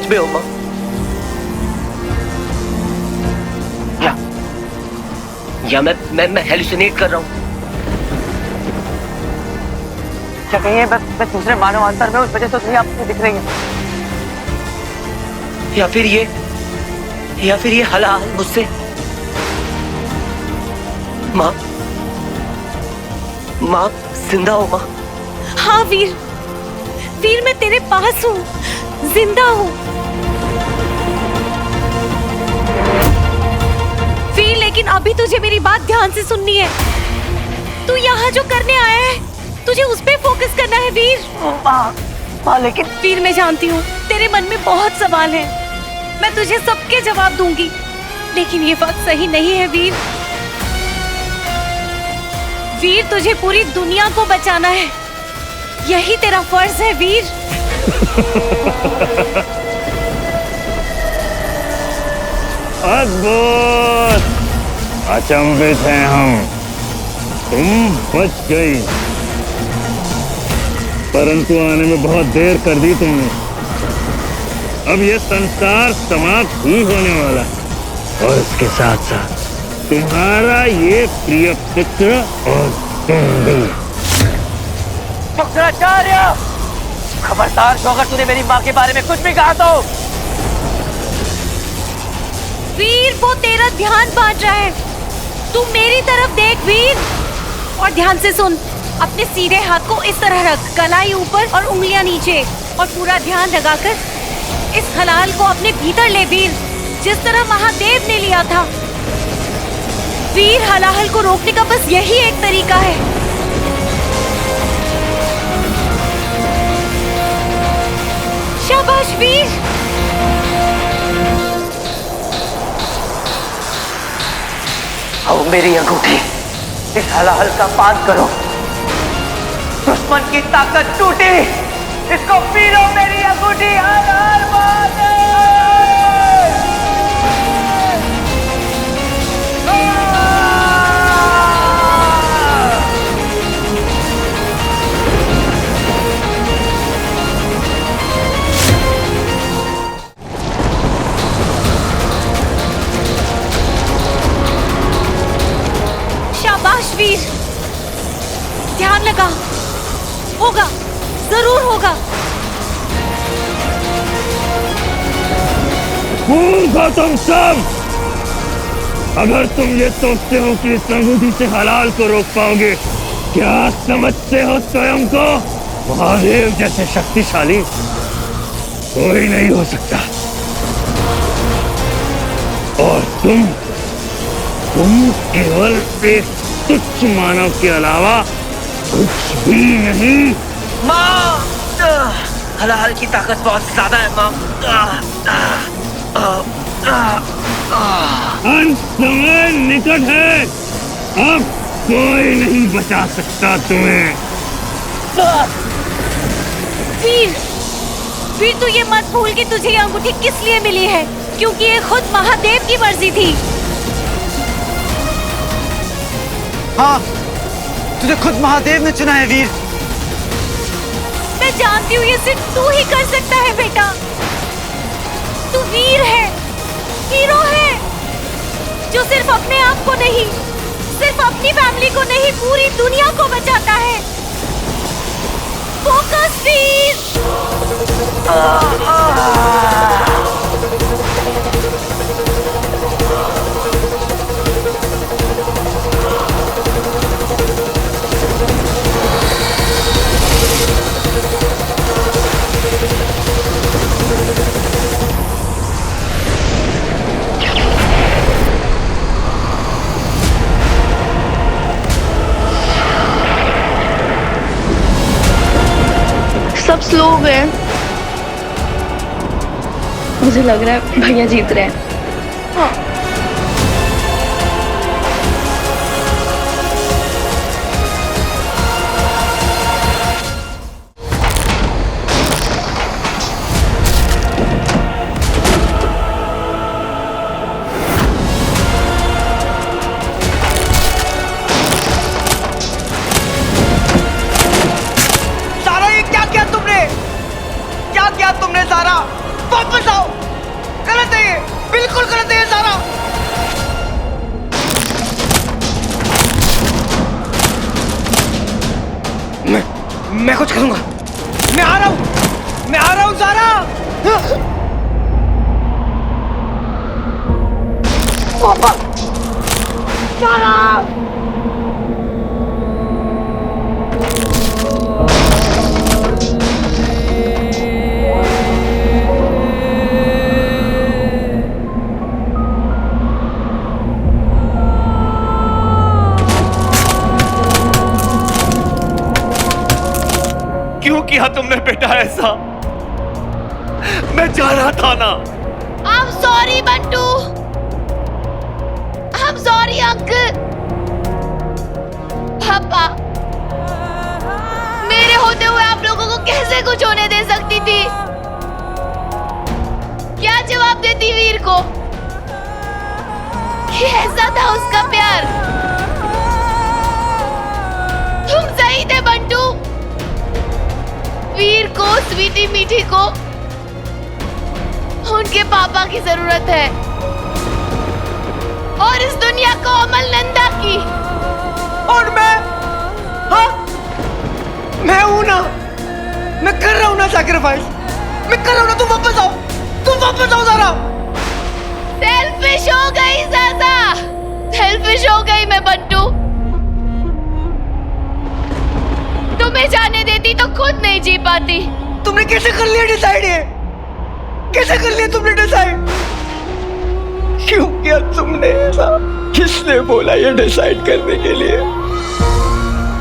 में हो माँ। या मैं हेलुसिनेट कर रहा हूँ? क्या कहिए, मैं दूसरे मानव अंतर में, उस वजह से आपको दिख रही है। या फिर ये हलाल मुझसे। माँ जिंदा हो माँ? हाँ वीर, मैं तेरे पास हूँ, जिंदा हूँ वीर। लेकिन अभी तुझे मेरी बात ध्यान से सुननी है। तू यहाँ जो करने आया है, तुझे उस पे फोकस करना है वीर। माँ लेकिन वीर, मैं जानती हूँ तेरे मन में बहुत सवाल हैं। मैं तुझे सबके जवाब दूंगी, लेकिन ये वक्त सही नहीं है वीर। वीर, तुझे पूरी दुनिया को बचाना है, यही तेरा फर्ज है वीर। अद्भुत! अचंभित हैं हम, तुम बच गई, परंतु आने में बहुत देर कर दी तुमने। अब यह संसार समाप्त ही होने वाला है, और इसके साथ साथ तुम्हारा ये प्रिय पुत्र और तुम भी। शुक्राचार्य, खबरदार जो अगर तूने मेरी माँ के बारे में कुछ भी कहा तो। वीर, वो तेरा ध्यान बांट रहा है, तू मेरी तरफ देख वीर, और ध्यान से सुन। अपने सीधे हाथ को इस तरह रख, कलाई ऊपर और उंगलियां नीचे, और पूरा ध्यान लगाकर इस हलाल को अपने भीतर ले वीर, जिस तरह महादेव ने लिया था। वीर, हलाहल को रोकने का बस यही एक तरीका है। शाबाश वीर। आओ मेरी अंगूठी, इस हलाहल का पान करो। दुश्मन की ताकत टूटी, इसको पी लो मेरी अंगूठी। हर हर महादेव। शाबाश वीर, ध्यान लगा, होगा, जरूर होगा। मूर्ख तुम सब! अगर तुम ये सोचते हो कि इस अंगूठी से हलाल को रोक पाओगे, क्या समझते हो स्वयं को? महादेव जैसे शक्तिशाली कोई नहीं हो सकता, और तुम केवल एक तुच्छ मानव के अलावा कुछ भी नहीं। माँ, हलाल की ताकत बहुत ज्यादा है माँ। अंत समय निकट है, अब कोई नहीं बचा सकता तुम्हें। वीर, तू ये मत भूल कि तुझे ये अंगूठी किस लिए मिली है, क्योंकि ये खुद महादेव की मर्जी थी। हाँ, तुझे खुद महादेव ने चुना है वीर। मैं जानती हूँ ये सिर्फ तू ही कर सकता है बेटा। तू वीर है, हीरो है, जो सिर्फ अपने आप को नहीं, सिर्फ अपनी फैमिली को नहीं, पूरी दुनिया को बचाता है। फोकस वीर। सब स्लो हो गए। मुझे लग रहा है भैया जीत रहे हैं। हाँ। सारा, ये क्या किया तुमने? क्या किया तुमने सारा? वापस आओ, करूंगा। मैं आ रहा हूँ ज़ारा। पापा, ज़ारा। क्यों किया तुमने बेटा ऐसा? मैं जा रहा था ना। I'm sorry Bantu. I'm sorry uncle. पापा, मेरे होते हुए आप लोगों को कैसे कुछ होने दे सकती थी? क्या जवाब देती वीर को? कि ऐसा था उसका प्यार। तुम सही थे बंटू। वीर को, स्वीटी मीठी को उनके पापा की जरूरत है और इस दुनिया को अमल नंदा की। और मैं, हाँ, मैं हूं ना। मैं कर रहा हूं ना सैक्रिफाइस। मैं कर रहा हूं ना। तुम वापस आओ ज़ारा। सेल्फिश हो गई ज़ाज़ा। सेल्फिश हो गई मैं बंटू। तुम्हें जाने देती तो खुद नहीं जी पाती। तुमने कैसे कर लिया डिसाइड? ये कैसे कर लिया तुमने डिसाइड? क्यों किया तुमने ऐसा? किसने बोला ये डिसाइड करने के लिए?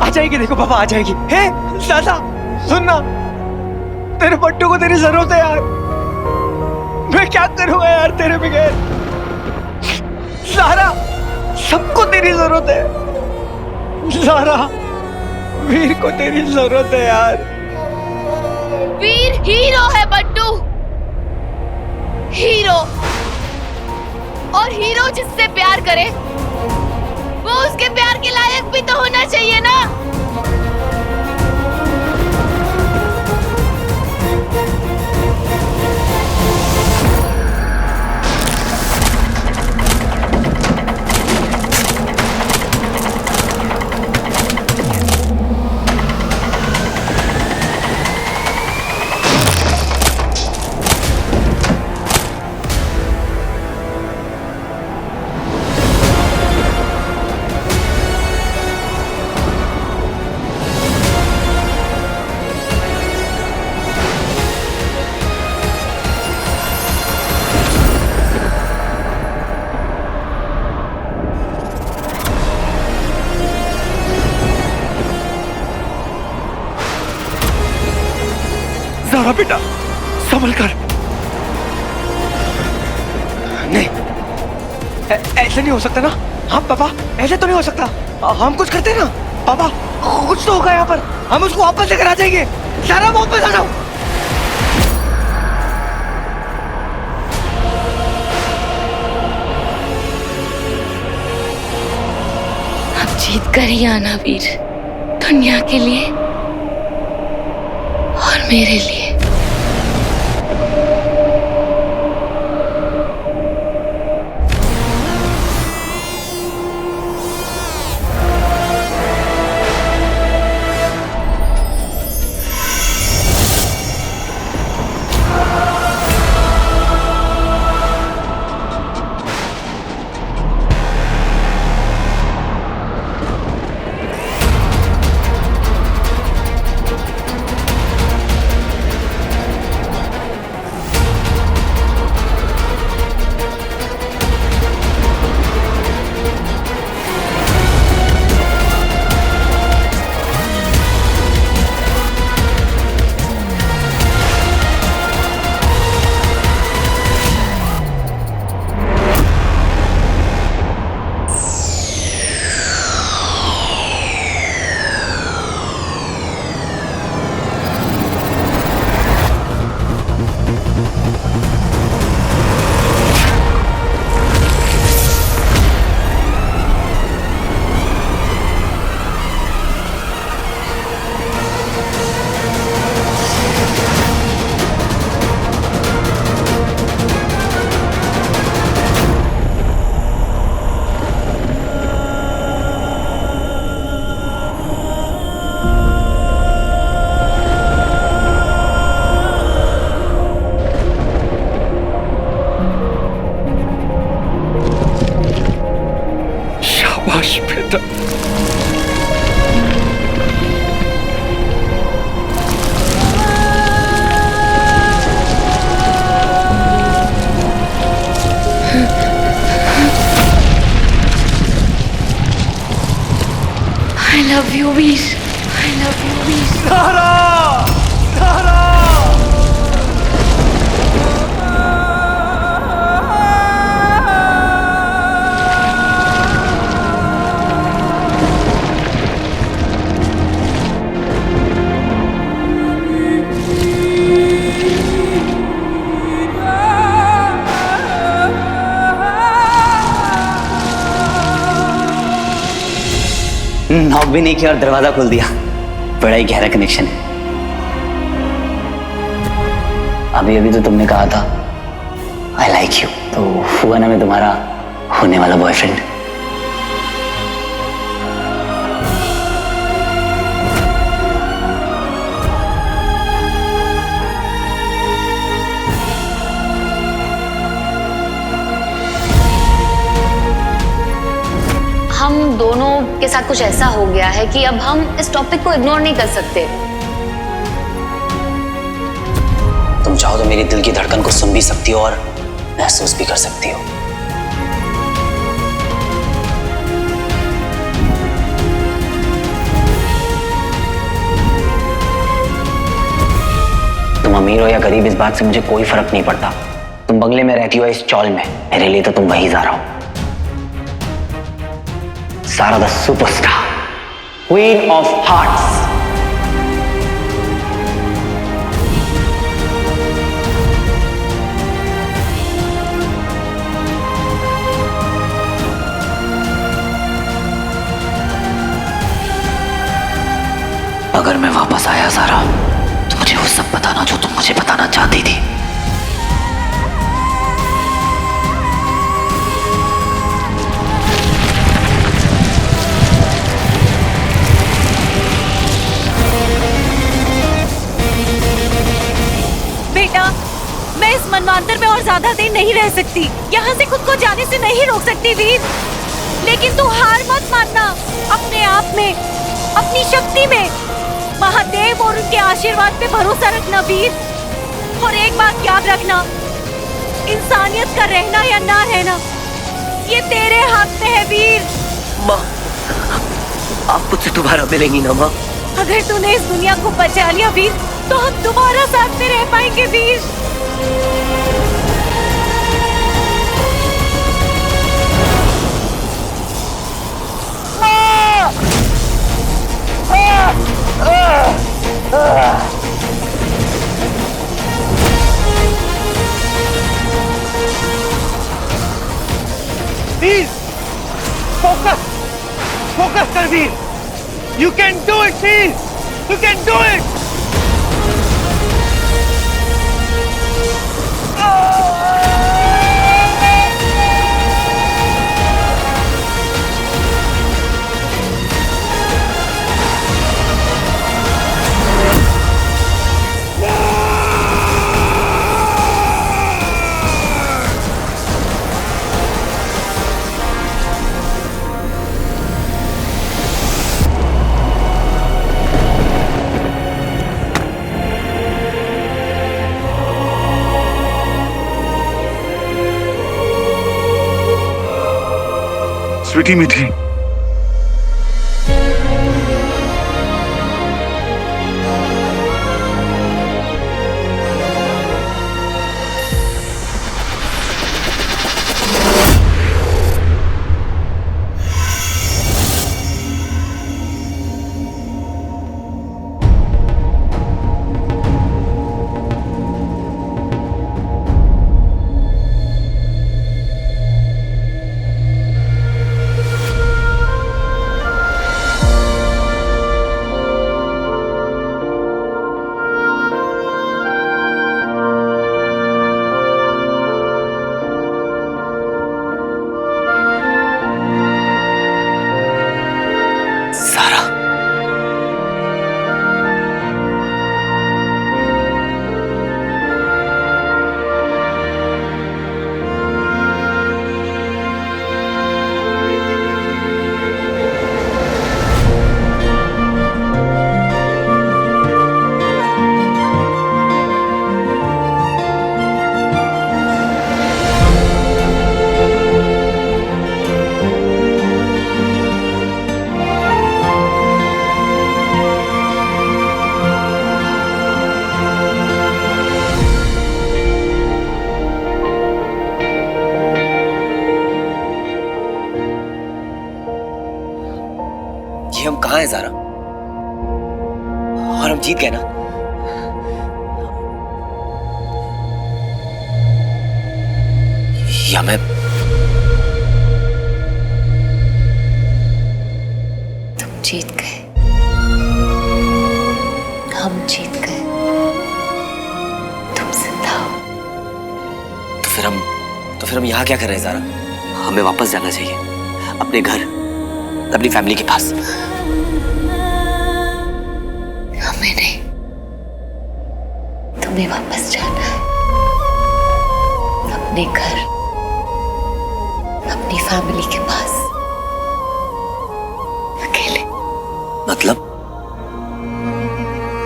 आ जाएगी, देखो पापा आ जाएगी। है ज़ाज़ा, सुनना, तेरे बट्टू को तेरी जरूरत है यार। मैं क्या करूंगा यार तेरे बगैर? ज़ारा, सबको तेरी जरूरत है। ज़ारा, वीर को तेरी जरूरत है यार। वीर हीरो है बंटू, हीरो। और हीरो जिससे प्यार करे वो उसके प्यार के लायक भी तो होना चाहिए ना। ज़ारा बेटा, संभल कर। नहीं, ऐसे नहीं हो सकता ना। हाँ पापा, ऐसे तो नहीं हो सकता। हम कुछ करते ना पापा। कुछ तो होगा यहाँ पर। हम उसको वापस लेकर आ जाएंगे। ज़ारा वापस आ जाओ। अब जीत कर ही आना वीर, दुनिया के लिए और मेरे लिए। नॉक भी नहीं किया और दरवाजा खोल दिया। बड़ा ही गहरा कनेक्शन है। अभी अभी तो तुमने कहा था आई लाइक यू, तो हुआ ना मैं तुम्हारा होने वाला बॉयफ्रेंड। हम दोनों के साथ कुछ ऐसा हो गया है कि अब हम इस टॉपिक को इग्नोर नहीं कर सकते। तुम चाहो तो मेरी दिल की धड़कन को सुन भी सकती हो और महसूस भी कर सकती हो। तुम अमीर हो या गरीब इस बात से मुझे कोई फर्क नहीं पड़ता। तुम बंगले में रहती हो इस चौल में, मेरे लिए तो तुम वही ज़ारा हो। Zara the superstar, queen of hearts. अगर मैं वापस आया ज़ारा तो मुझे वो सब बताना जो तुम मुझे बताना चाहती थी। बेटा, मैं इस मनवांतर में और ज्यादा देर नहीं रह सकती। यहाँ से खुद को जाने से नहीं रोक सकती वीर, लेकिन तू हार मत मानना। अपने आप में, अपनी शक्ति में महादेव और उनके आशीर्वाद पे भरोसा रखना वीर। और एक बात याद रखना, इंसानियत का रहना या ना रहना ये तेरे हाथ में है वीर। माँ, आप मुझसे दोबारा मिलेंगी ना माँ? अगर तूने इस दुनिया को बचा लिया वीर, तो हम दोबारा साथ में रह पाएंगे वीर। वीर, फोकस, फोकस कर वीर। You can do it, Veer. You can do it। Sweety मीठी, ये हम कहाँ हैं ज़ारा? और हम जीत गए ना? या मैं तुम जीत गए, हम जीत गए, तुम जिंदा हो। तो फिर हम यहाँ क्या कर रहे हैं ज़ारा? हमें वापस जाना चाहिए अपने घर, अपनी फैमिली के पास। हमें नहीं, तुम्हें वापस जाना है अपने घर, अपनी फैमिली के पास, अकेले। मतलब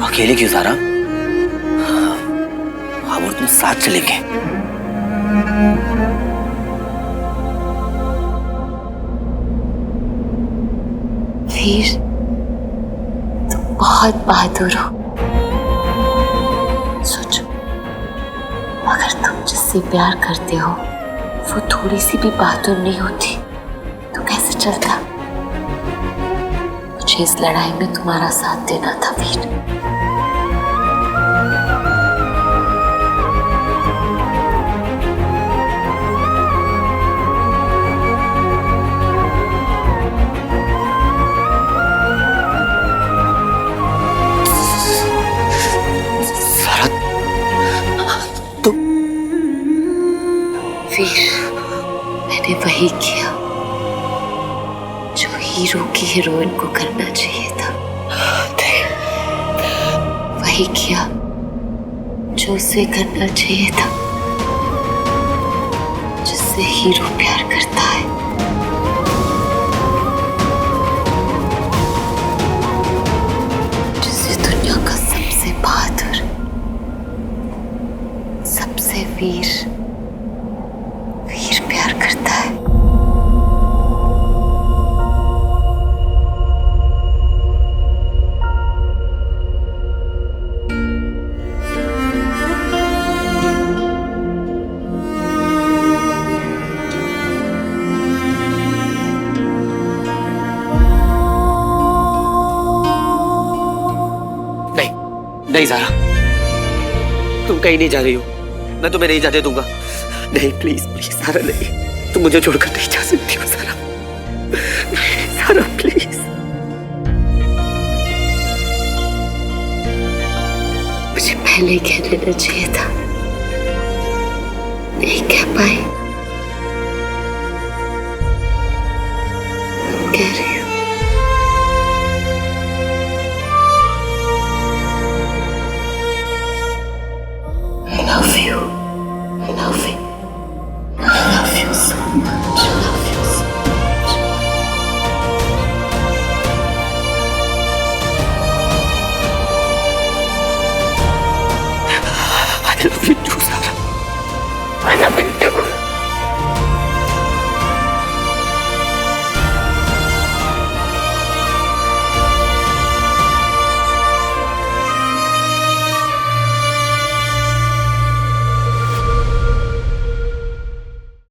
अकेले क्यों ज़ारा? हम और तुम साथ चलेंगे। वीर, तुम बहुत बहादुर हो। सोचो, अगर तुम जिससे प्यार करते हो वो थोड़ी सी भी बहादुर नहीं होती तो कैसे चलता? मुझे इस लड़ाई में तुम्हारा साथ देना था वीर। वीर, मैंने वही किया जो हीरो की हीरोइन को करना चाहिए था। वही किया जो उसे करना चाहिए था, जिससे हीरो प्यार करता है। जिससे दुनिया का सबसे बहादुर, सबसे वीर प्यार करता है। नहीं ज़ारा, तुम कहीं नहीं जा रही हो। मैं तुम्हें नहीं जाने दूंगा। नहीं, प्लीज प्लीज ज़ारा, नहीं, तुम मुझे छोड़कर नहीं जा सकती हो ज़ारा। ज़ारा प्लीज। मुझे पहले कह देना चाहिए था, नहीं कह पाए। कह रहे